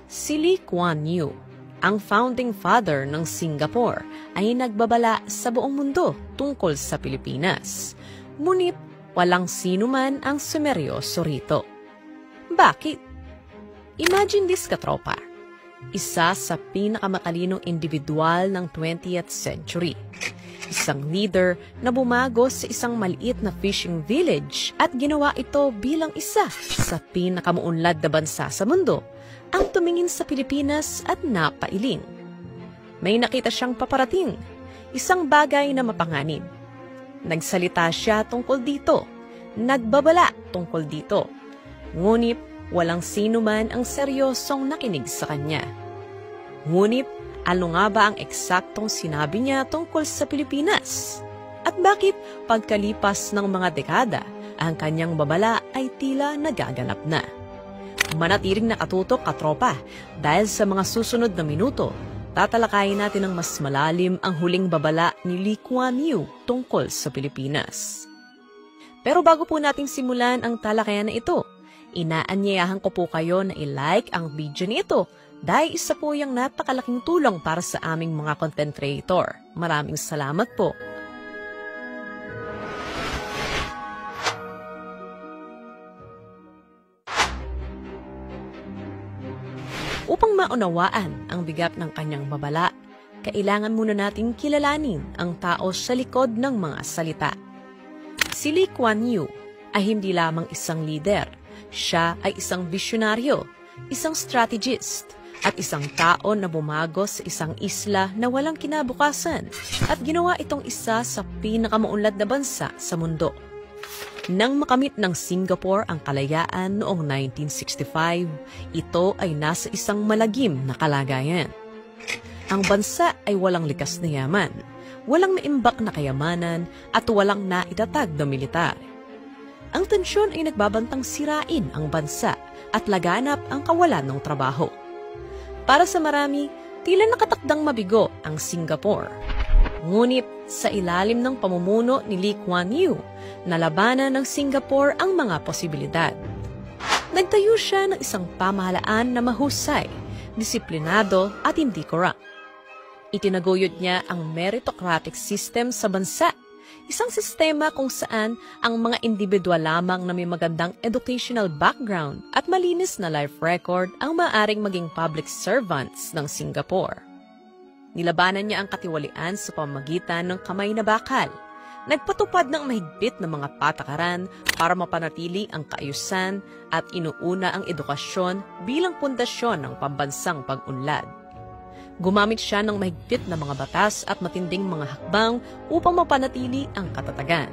Si Lee Kuan Yew, ang founding father ng Singapore, ay nagbabala sa buong mundo tungkol sa Pilipinas. Ngunit walang sino man ang sumeryoso rito. Bakit? Imagine this, katropa. Isa sa pinakamatalinong individual ng 20th century. Isang leader na bumago sa isang maliit na fishing village at ginawa ito bilang isa sa pinakamuunlad na bansa sa mundo ang tumingin sa Pilipinas at napailing. May nakita siyang paparating, isang bagay na mapanganib. Nagsalita siya tungkol dito, nagbabala tungkol dito. Ngunit walang sino man ang seryosong nakinig sa kanya. Ngunit ano nga ba ang eksaktong sinabi niya tungkol sa Pilipinas? At bakit pagkalipas ng mga dekada, ang kanyang babala ay tila nagaganap na? Manatiling nakatutok, katropa, dahil sa mga susunod na minuto, tatalakayin natin ng mas malalim ang huling babala ni Lee Kuan Yew tungkol sa Pilipinas. Pero bago po natin simulan ang talakayan na ito, inaanyayahan ko po kayo na i-like ang video nito dahil isa po yung napakalaking tulong para sa aming mga content creator. Maraming salamat po. Upang maunawaan ang bigat ng kanyang babala, kailangan muna nating kilalanin ang tao sa likod ng mga salita. Si Lee Kuan Yew ay hindi lamang isang leader. Siya ay isang visyonaryo, isang strategist, at isang tao na bumago sa isang isla na walang kinabukasan at ginawa itong isa sa pinakamuunlad na bansa sa mundo. Nang makamit ng Singapore ang kalayaan noong 1965, ito ay nasa isang malagim na kalagayan. Ang bansa ay walang likas na yaman, walang naimbak na kayamanan at walang naitatag na militar. Ang tensyon ay nagbabantang sirain ang bansa at laganap ang kawalan ng trabaho. Para sa marami, tila nakatakdang mabigo ang Singapore. Ngunit sa ilalim ng pamumuno ni Lee Kuan Yew, nalabanan ng Singapore ang mga posibilidad. Nagtayo siya ng isang pamahalaan na mahusay, disiplinado at hindi corrupt. Itinaguyod niya ang meritocratic system sa bansa, isang sistema kung saan ang mga individual lamang na may magandang educational background at malinis na life record ang maaaring maging public servants ng Singapore. Nilabanan niya ang katiwalian sa pamamagitan ng kamay na bakal. Nagpatupad ng mahigpit na mga patakaran para mapanatili ang kaayusan at inuuna ang edukasyon bilang pundasyon ng pambansang pag-unlad. Gumamit siya ng mahigpit na mga batas at matinding mga hakbang upang mapanatili ang katatagan.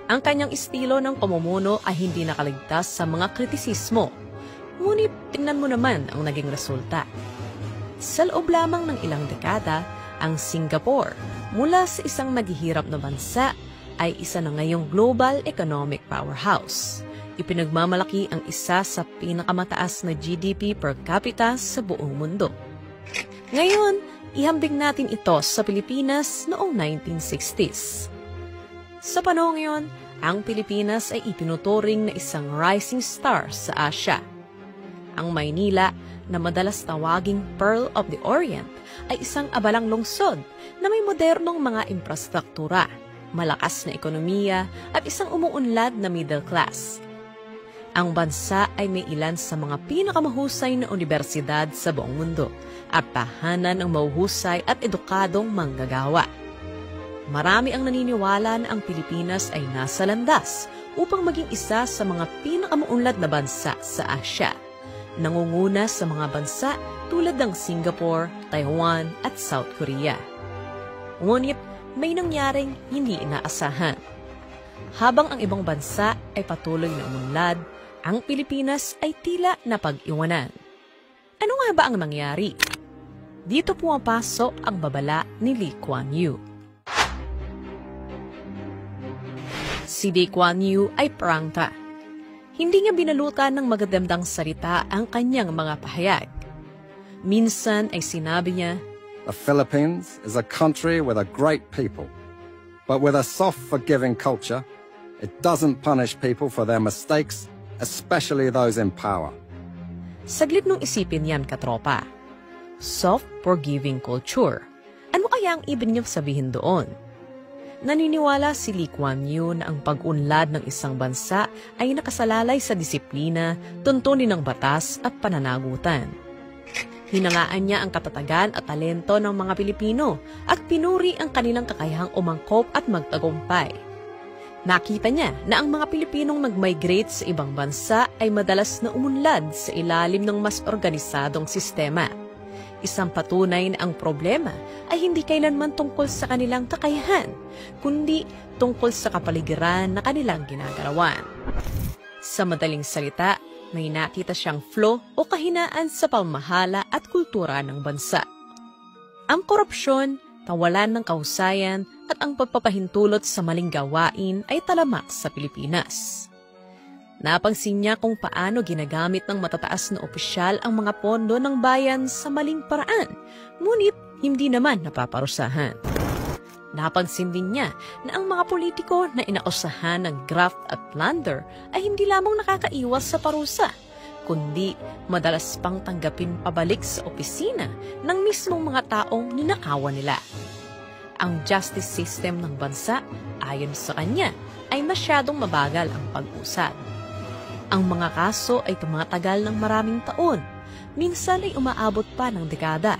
Ang kanyang estilo ng pamumuno ay hindi nakaligtas sa mga kritisismo. Ngunit tingnan mo naman ang naging resulta. Sa loob lamang ng ilang dekada, ang Singapore, mula sa isang maghihirap na bansa, ay isa na ngayong global economic powerhouse. Ipinagmamalaki ang isa sa pinakamataas na GDP per capita sa buong mundo. Ngayon, ihambing natin ito sa Pilipinas noong 1960s. Sa panahon ngayon, ang Pilipinas ay itinuturing na isang rising star sa Asia. Ang Maynila, na madalas tawaging Pearl of the Orient, ay isang abalang lungsod na may modernong mga infrastruktura, malakas na ekonomiya at isang umuunlad na middle class. Ang bansa ay may ilan sa mga pinakamahusay na universidad sa buong mundo at tahanan ng mahuhusay at edukadong manggagawa. Marami ang naniniwala na ang Pilipinas ay nasa landas upang maging isa sa mga pinakamuunlad na bansa sa Asia. Nangunguna sa mga bansa tulad ng Singapore, Taiwan at South Korea. Ngunit may nangyaring hindi inaasahan. Habang ang ibang bansa ay patuloy na umunlad, ang Pilipinas ay tila napag-iwanan. Ano nga ba ang nangyari? Dito pumapasok ang babala ni Lee Kuan Yew. Si Lee Kuan Yew ay prangka. Hindi niya binalutan ng magagandang salita ang kanyang mga pahayag. Minsan ay sinabi niya, "The Philippines is a country with a great people, but with a soft, forgiving culture. It doesn't punish people for their mistakes, especially those in power." Saglit nung isipin yan, katropa. Soft, forgiving culture. Ano kaya ang ibig niyang sabihin doon? Naniniwala si Lee Kuan Yew na ang pag-unlad ng isang bansa ay nakasalalay sa disiplina, tuntunin ng batas at pananagutan. Hinangaan niya ang katatagan at talento ng mga Pilipino at pinuri ang kanilang kakayahang umangkop at magtagumpay. Nakita niya na ang mga Pilipinong nag-migrate sa ibang bansa ay madalas na umunlad sa ilalim ng mas organisadong sistema. Isang patunay na ang problema ay hindi kailanman tungkol sa kanilang kakayahan, kundi tungkol sa kapaligiran na kanilang ginagalawan. Sa madaling salita, may nakita siyang flaw o kahinaan sa pamahala at kultura ng bansa. Ang korupsyon, kawalan ng kahusayan at ang pagpapahintulot sa maling gawain ay talamak sa Pilipinas. Napansin niya kung paano ginagamit ng matataas na opisyal ang mga pondo ng bayan sa maling paraan, ngunit hindi naman napaparusahan. Napansin din niya na ang mga politiko na inakusahan ng graft at plunder ay hindi lamang nakakaiwas sa parusa, kundi madalas pang tanggapin pabalik sa opisina ng mismong mga taong ninakawan nila. Ang justice system ng bansa, ayon sa kanya, ay masyadong mabagal ang pag-usad. Ang mga kaso ay tumatagal ng maraming taon, minsan ay umaabot pa ng dekada,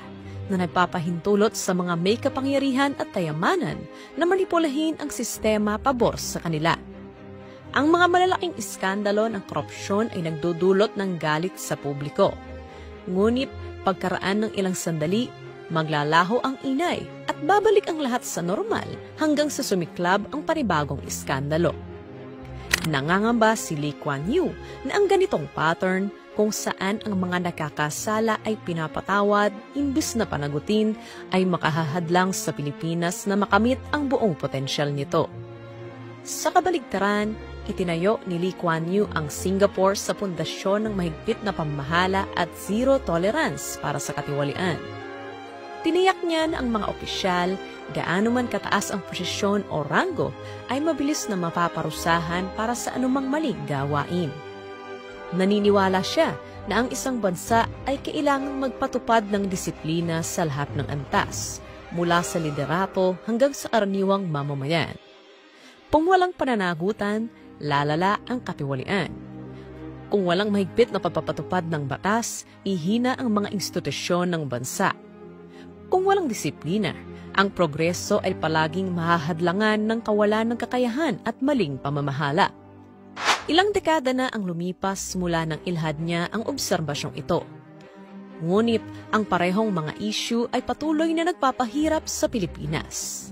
na nagpapahintulot sa mga may kapangyarihan at kayamanan na manipulahin ang sistema pabor sa kanila. Ang mga malalaking iskandalo ng korupsyon ay nagdudulot ng galit sa publiko. Ngunit pagkaraan ng ilang sandali, maglalaho ang inay at babalik ang lahat sa normal hanggang sa sumiklab ang panibagong iskandalo. Nangangamba si Lee Kuan Yew na ang ganitong pattern kung saan ang mga nakakasala ay pinapatawad imbis na panagutin ay makahahadlang sa Pilipinas na makamit ang buong potensyal nito. Sa kabaligtaran, itinayo ni Lee Kuan Yew ang Singapore sa pundasyon ng mahigpit na pamahala at zero tolerance para sa katiwalian. Tiniyak niya na ang mga opisyal, gaano man kataas ang posisyon o ranggo, ay mabilis na mapaparusahan para sa anumang maling gawain. Naniniwala siya na ang isang bansa ay kailangang magpatupad ng disiplina sa lahat ng antas, mula sa liderato hanggang sa karaniwang mamamayan. Kung walang pananagutan, lalala ang katiwalian. Kung walang mahigpit na pagpapatupad ng batas, ihina ang mga institusyon ng bansa. Kung walang disiplina, ang progreso ay palaging mahahadlangan ng kawalan ng kakayahan at maling pamamahala. Ilang dekada na ang lumipas mula nang ilhad niya ang obserbasyong ito. Ngunit ang parehong mga issue ay patuloy na nagpapahirap sa Pilipinas.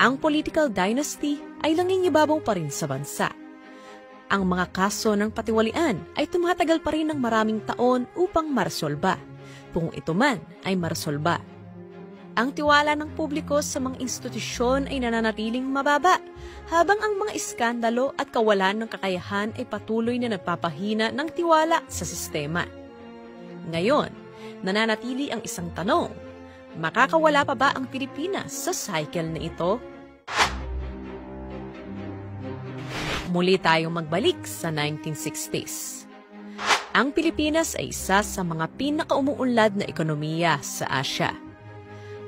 Ang political dynasty ay nangingibabaw pa rin sa bansa. Ang mga kaso ng patiwalian ay tumatagal pa rin ng maraming taon upang maresolba, kung ito man ay maresolba. Ang tiwala ng publiko sa mga institusyon ay nananatiling mababa, habang ang mga iskandalo at kawalan ng kakayahan ay patuloy na nagpapahina ng tiwala sa sistema. Ngayon, nananatili ang isang tanong: makakawala pa ba ang Pilipinas sa cycle na ito? Muli tayong magbalik sa 1960s. Ang Pilipinas ay isa sa mga pinakaumuunlad na ekonomiya sa Asya.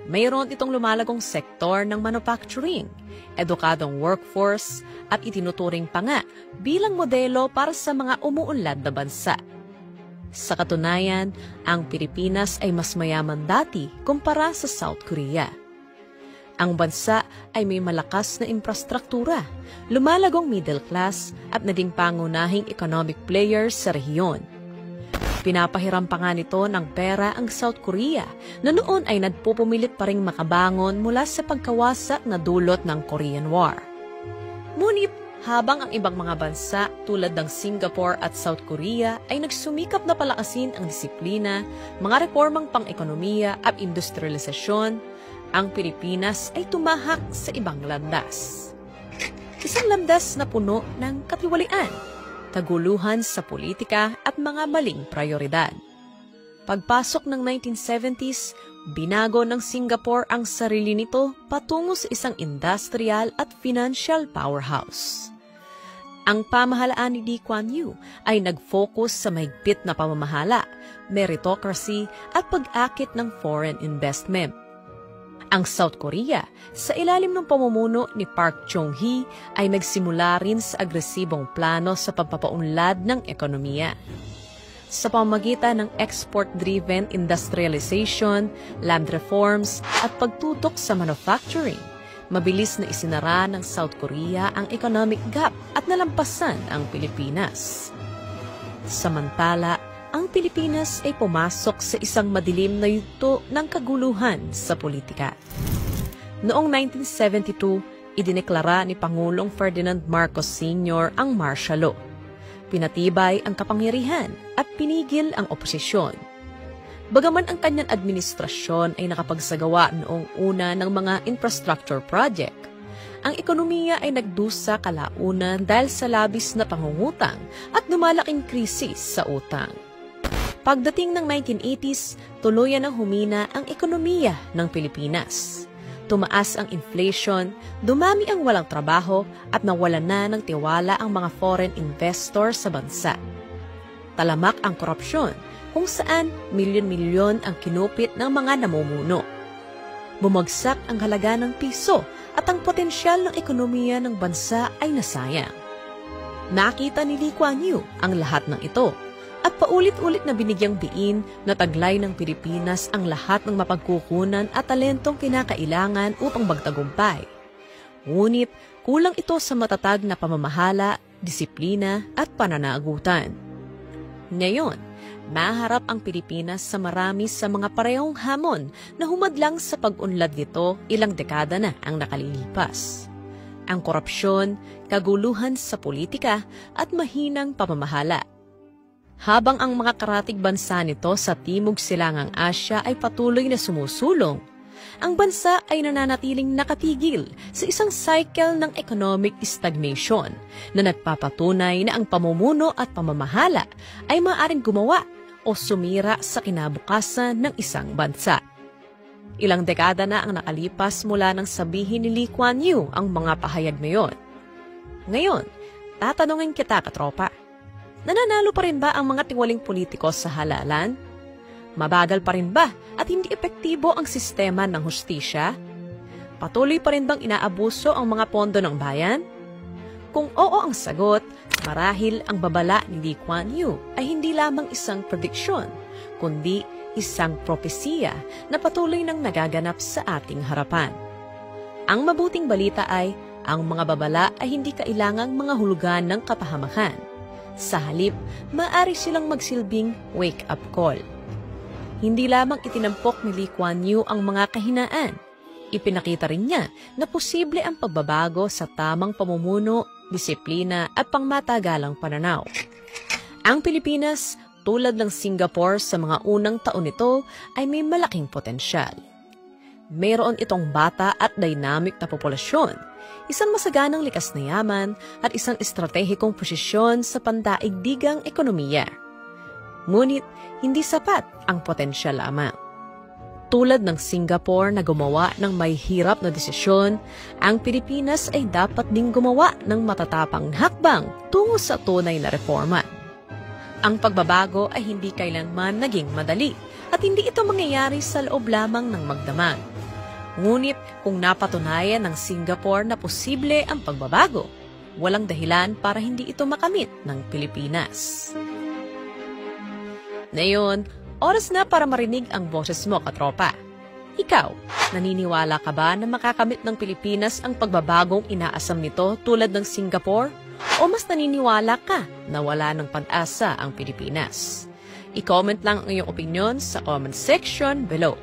Mayroon itong lumalagong sektor ng manufacturing, edukadong workforce at itinuturing pa nga bilang modelo para sa mga umuunlad na bansa. Sa katunayan, ang Pilipinas ay mas mayaman dati kumpara sa South Korea. Ang bansa ay may malakas na infrastruktura, lumalagong middle class at naging pangunahing economic player sa rehiyon. Pinapahiram pa nga nito ng pera ang South Korea na noon ay nagpupumilit pa ring makabangon mula sa pagkawasak na dulot ng Korean War. Ngunit habang ang ibang mga bansa tulad ng Singapore at South Korea ay nagsumikap na palakasin ang disiplina, mga reformang pang-ekonomiya at industrialisasyon, ang Pilipinas ay tumahak sa ibang landas. Isang landas na puno ng katiwalian, kaguluhan sa politika at mga maling prioridad. Pagpasok ng 1970s, binago ng Singapore ang sarili nito patungo sa isang industrial at financial powerhouse. Ang pamahalaan ni Lee Kuan Yew ay nag-focus sa mahigpit na pamamahala, meritocracy at pag-akit ng foreign investment. Ang South Korea, sa ilalim ng pamumuno ni Park Chung-hee, ay nagsimula rin sa agresibong plano sa pagpapaunlad ng ekonomiya. Sa pamamagitan ng export-driven industrialization, land reforms at pagtutok sa manufacturing, mabilis na isinara ng South Korea ang economic gap at nalampasan ang Pilipinas. Samantala, ang Pilipinas ay pumasok sa isang madilim na yugto ng kaguluhan sa politika. Noong 1972, idineklara ni Pangulong Ferdinand Marcos Sr. ang martial law. Pinatibay ang kapangyarihan at pinigil ang oposisyon. Bagaman ang kanyang administrasyon ay nakapagsagawa noong una ng mga infrastructure project, ang ekonomiya ay nagdusa kalaunan dahil sa labis na pangungutang at lumalaking krisis sa utang. Pagdating ng 1980s, tuluyan ang humina ang ekonomiya ng Pilipinas. Tumaas ang inflation, dumami ang walang trabaho at nawalan na ng tiwala ang mga foreign investors sa bansa. Talamak ang korupsyon, kung saan milyon-milyon ang kinupit ng mga namumuno. Bumagsak ang halaga ng piso at ang potensyal ng ekonomiya ng bansa ay nasayang. Nakita ni Lee Kuan Yew ang lahat ng ito at paulit-ulit na binigyang diin na taglay ng Pilipinas ang lahat ng mapagkukunan at talentong kinakailangan upang magtagumpay. Ngunit kulang ito sa matatag na pamamahala, disiplina at pananagutan. Ngayon, maharap ang Pilipinas sa marami sa mga parehong hamon na humadlang sa pag-unlad nito ilang dekada na ang nakalilipas. Ang korupsyon, kaguluhan sa politika at mahinang pamamahala. Habang ang mga karatig bansa nito sa Timog Silangang Asya ay patuloy na sumusulong, ang bansa ay nananatiling nakatigil sa isang cycle ng economic stagnation na nagpapatunay na ang pamumuno at pamamahala ay maaaring gumawa o sumira sa kinabukasan ng isang bansa. Ilang dekada na ang nakalipas mula nang sabihin ni Lee Kuan Yew ang mga pahayag na yon. Ngayon, tatanungin kita, katropa, nananalo pa rin ba ang mga tiwaling politiko sa halalan? Mabagal pa rin ba at hindi epektibo ang sistema ng hustisya? Patuloy pa rin bang inaabuso ang mga pondo ng bayan? Kung oo ang sagot, marahil ang babala ni Lee Kuan Yew ay hindi lamang isang prediksyon, kundi isang propesiya na patuloy nang nagaganap sa ating harapan. Ang mabuting balita ay, ang mga babala ay hindi kailangang mga hulugan ng kapahamakan. Sa halip, maaari silang magsilbing wake-up call. Hindi lamang itinampok ni Lee Kuan Yew ang mga kahinaan. Ipinakita rin niya na posible ang pagbabago sa tamang pamumuno, disiplina at pangmatagalang pananaw. Ang Pilipinas, tulad ng Singapore sa mga unang taon nito, ay may malaking potensyal. Mayroon itong bata at dynamic na populasyon, isang masaganang likas na yaman at isang estratehikong posisyon sa pandaigdigang ekonomiya. Ngunit, hindi sapat ang potensyal lamang. Tulad ng Singapore na gumawa ng may hirap na desisyon, ang Pilipinas ay dapat ding gumawa ng matatapang hakbang tungo sa tunay na reforma. Ang pagbabago ay hindi kailanman naging madali at hindi ito mangyayari sa loob lamang ng magdamag. Ngunit kung napatunayan ng Singapore na posible ang pagbabago, walang dahilan para hindi ito makamit ng Pilipinas. Ngayon, oras na para marinig ang boses mo, katropa. Ikaw, naniniwala ka ba na makakamit ng Pilipinas ang pagbabagong inaasam nito tulad ng Singapore? O mas naniniwala ka na wala ng pag-asa ang Pilipinas? I-comment lang ang iyong opinion sa comment section below.